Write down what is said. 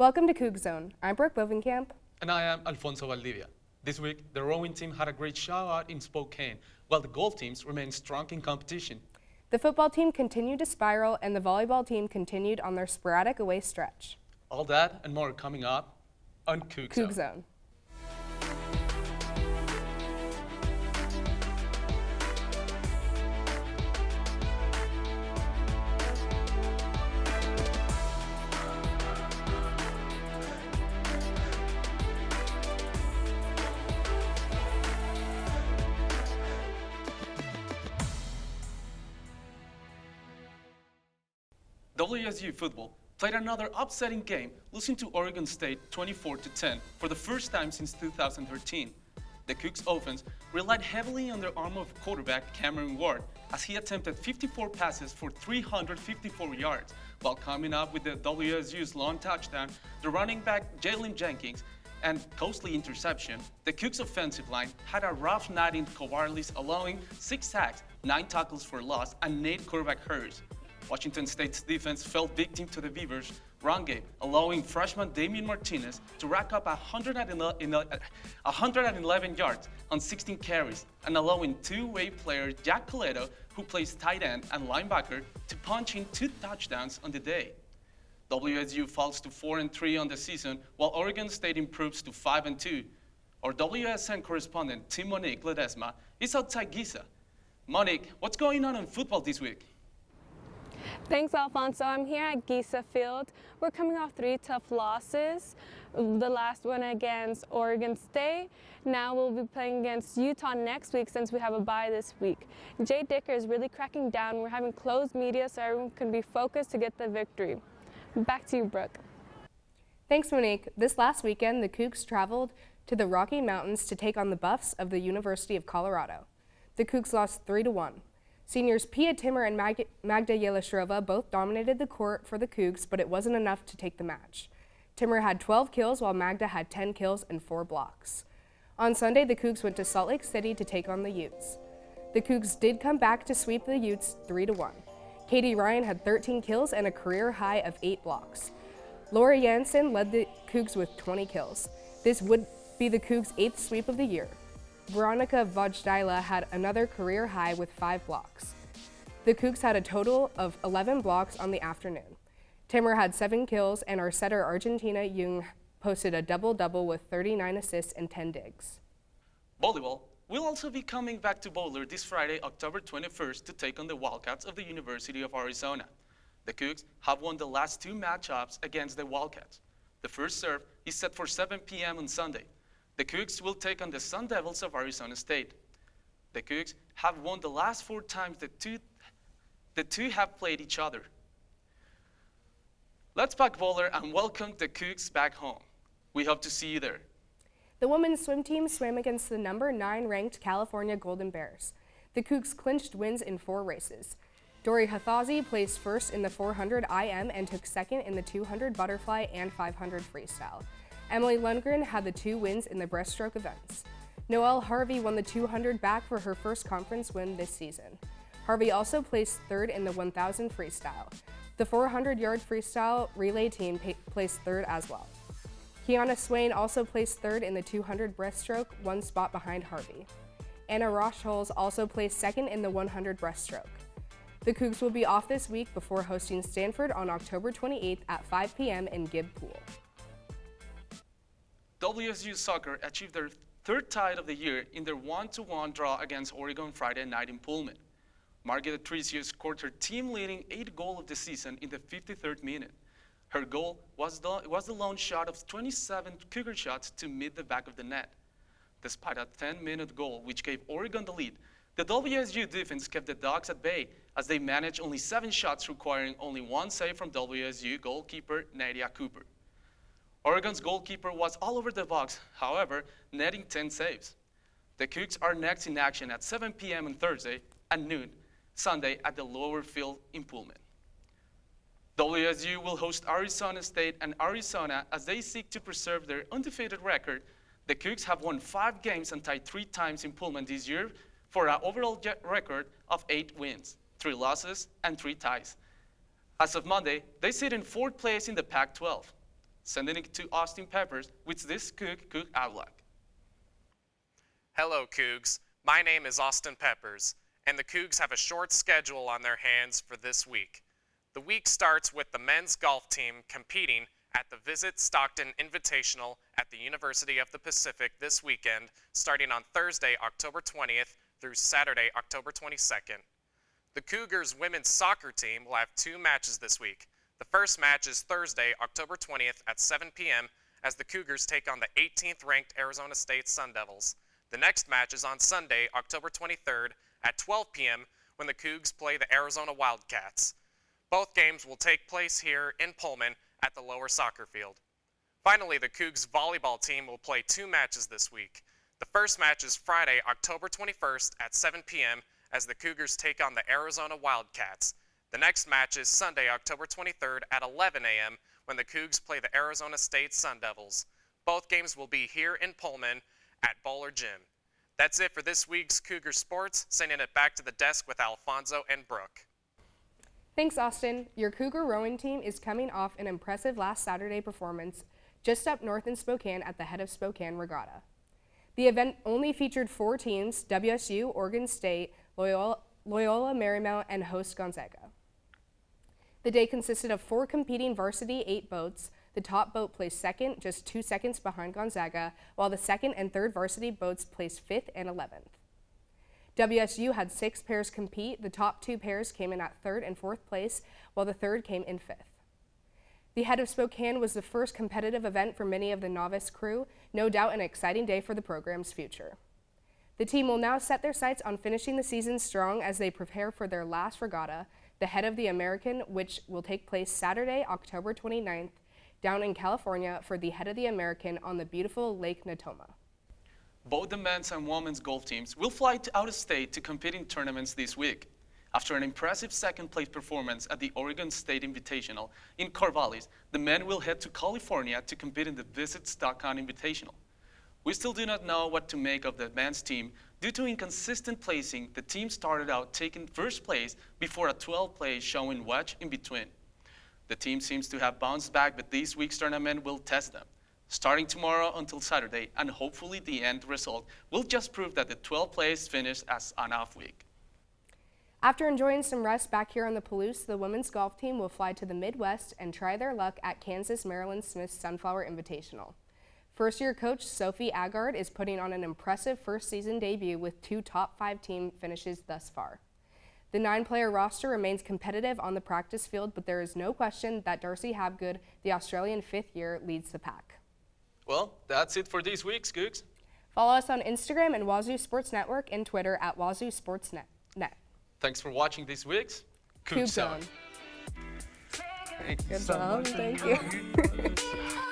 Welcome to CougZone. I'm Brooke Bovenkamp. And I am Alfonso Valdivia. This week, the rowing team had a great shout-out in Spokane, while the golf teams remained strong in competition. The football team continued to spiral, and the volleyball team continued on their sporadic away stretch. All that and more coming up on CougZone. CougZone. WSU football played another upsetting game, losing to Oregon State 24-10 for the first time since 2013. The Cougs offense relied heavily on their arm of quarterback Cameron Ward as he attempted 54 passes for 354 yards, while coming up with the WSU's long touchdown, the running back Jalen Jenkins, and costly interception. The Cougs offensive line had a rough night in Covarlis, allowing 6 sacks, 9 tackles for loss, and 8 quarterback hurries. Washington State's defense fell victim to the Beavers' run game, allowing freshman Damian Martinez to rack up 111 yards on 16 carries, and allowing two-way player Jack Coletto, who plays tight end and linebacker, to punch in 2 touchdowns on the day. WSU falls to 4-3 on the season, while Oregon State improves to 5-2. Our WSN correspondent, Team Monique Ledesma, is outside Giza. Monique, what's going on in football this week? Thanks, Alfonso. I'm here at Giza Field. We're coming off 3 tough losses. The last one against Oregon State. Now we'll be playing against Utah next week since we have a bye this week. Jay Dicker is really cracking down. We're having closed media so everyone can be focused to get the victory. Back to you, Brooke. Thanks, Monique. This last weekend, the Cougs traveled to the Rocky Mountains to take on the Buffs of the University of Colorado. The Cougs lost 3-1. Seniors Pia Timmer and Magda Yeleshrova both dominated the court for the Cougs, but it wasn't enough to take the match. Timmer had 12 kills, while Magda had 10 kills and 4 blocks. On Sunday, the Cougs went to Salt Lake City to take on the Utes. The Cougs did come back to sweep the Utes 3-1. Katie Ryan had 13 kills and a career high of 8 blocks. Laura Jansen led the Cougs with 20 kills. This would be the Cougs' 8th sweep of the year. Veronica Vojdila had another career high with 5 blocks. The Cougs had a total of 11 blocks on the afternoon. Timmer had 7 kills, and our setter Argentina Jung posted a double-double with 39 assists and 10 digs. Volleyball will also be coming back to Boulder this Friday, October 21st, to take on the Wildcats of the University of Arizona. The Cougs have won the last 2 matchups against the Wildcats. The first serve is set for 7 p.m. on Sunday. The Cougs will take on the Sun Devils of Arizona State. The Cougs have won the last 4 times the two have played each other. Let's pack Boulder and welcome the Cougs back home. We hope to see you there. The women's swim team swam against the number 9 ranked California Golden Bears. The Cougs clinched wins in 4 races. Dori Hathazi placed first in the 400 IM and took second in the 200 butterfly and 500 freestyle. Emily Lundgren had the 2 wins in the breaststroke events. Noelle Harvey won the 200 back for her first conference win this season. Harvey also placed 3rd in the 1000 freestyle. The 400-yard freestyle relay team placed 3rd as well. Kiana Swain also placed 3rd in the 200 breaststroke, 1 spot behind Harvey. Anna Rochholz also placed 2nd in the 100 breaststroke. The Cougs will be off this week before hosting Stanford on October 28th at 5 p.m. in Gibb Pool. WSU Soccer achieved their 3rd tie of the year in their 1-1 draw against Oregon Friday night in Pullman. Margit Atricio scored her team-leading 8th goal of the season in the 53rd minute. Her goal was the lone shot of 27 Cougar shots to meet the back of the net. Despite a 10-minute goal, which gave Oregon the lead, the WSU defense kept the Dogs at bay as they managed only 7 shots, requiring only 1 save from WSU goalkeeper Nadia Cooper. Oregon's goalkeeper was all over the box, however, netting 10 saves. The Cougs are next in action at 7 p.m. on Thursday and noon Sunday at the Lower Field in Pullman. WSU will host Arizona State and Arizona as they seek to preserve their undefeated record. The Cougs have won 5 games and tied 3 times in Pullman this year for an overall record of 8 wins, 3 losses, and 3 ties. As of Monday, they sit in 4th place in the Pac-12. Sending it to Austin Peppers with this Coug outlook. Hello, Cougs. My name is Austin Peppers, and the Cougs have a short schedule on their hands for this week. The week starts with the men's golf team competing at the Visit Stockton Invitational at the University of the Pacific this weekend, starting on Thursday, October 20th through Saturday, October 22nd. The Cougars women's soccer team will have 2 matches this week. The first match is Thursday, October 20th at 7 p.m. as the Cougars take on the 18th ranked Arizona State Sun Devils. The next match is on Sunday, October 23rd at 12 p.m. when the Cougs play the Arizona Wildcats. Both games will take place here in Pullman at the lower soccer field. Finally, the Cougs volleyball team will play 2 matches this week. The first match is Friday, October 21st at 7 p.m. as the Cougars take on the Arizona Wildcats. The next match is Sunday, October 23rd at 11 a.m. when the Cougs play the Arizona State Sun Devils. Both games will be here in Pullman at Bowler Gym. That's it for this week's Cougar Sports. Sending it back to the desk with Alfonso and Brooke. Thanks, Austin. Your Cougar rowing team is coming off an impressive last Saturday performance just up north in Spokane at the Head of Spokane Regatta. The event only featured 4 teams: WSU, Oregon State, Loyola Marymount, and host Gonzaga. The day consisted of 4 competing varsity 8 boats. The top boat placed second, just 2 seconds behind Gonzaga, while the second and third varsity boats placed 5th and 11th. WSU had 6 pairs compete. The top 2 pairs came in at 3rd and 4th place, while the third came in 5th. The Head of Spokane was the first competitive event for many of the novice crew, no doubt an exciting day for the program's future. The team will now set their sights on finishing the season strong as they prepare for their last regatta, the Head of the American, which will take place Saturday, October 29th, down in California for the Head of the American on the beautiful Lake Natoma. Both the men's and women's golf teams will fly out of state to compete in tournaments this week. After an impressive second-place performance at the Oregon State Invitational in Corvallis, the men will head to California to compete in the Visit Stockton Invitational. We still do not know what to make of the men's team. Due to inconsistent placing, the team started out taking first place before a 12th place showing wedge in between. The team seems to have bounced back, but this week's tournament will test them. Starting tomorrow until Saturday, and hopefully the end result will just prove that the 12th place finished as an off week. After enjoying some rest back here on the Palouse, the women's golf team will fly to the Midwest and try their luck at Kansas Maryland Smith's Sunflower Invitational. First-year coach Sophie Agard is putting on an impressive first-season debut with 2 top 5 team finishes thus far. The 9-player roster remains competitive on the practice field, but there is no question that Darcy Habgood, the Australian 5th year, leads the pack. Well, that's it for this week's Cougs. Follow us on Instagram and Wazoo Sports Network and Twitter at Wazoo Sports Net. Thanks for watching this week's CougZone. Thank you Good job, thank you.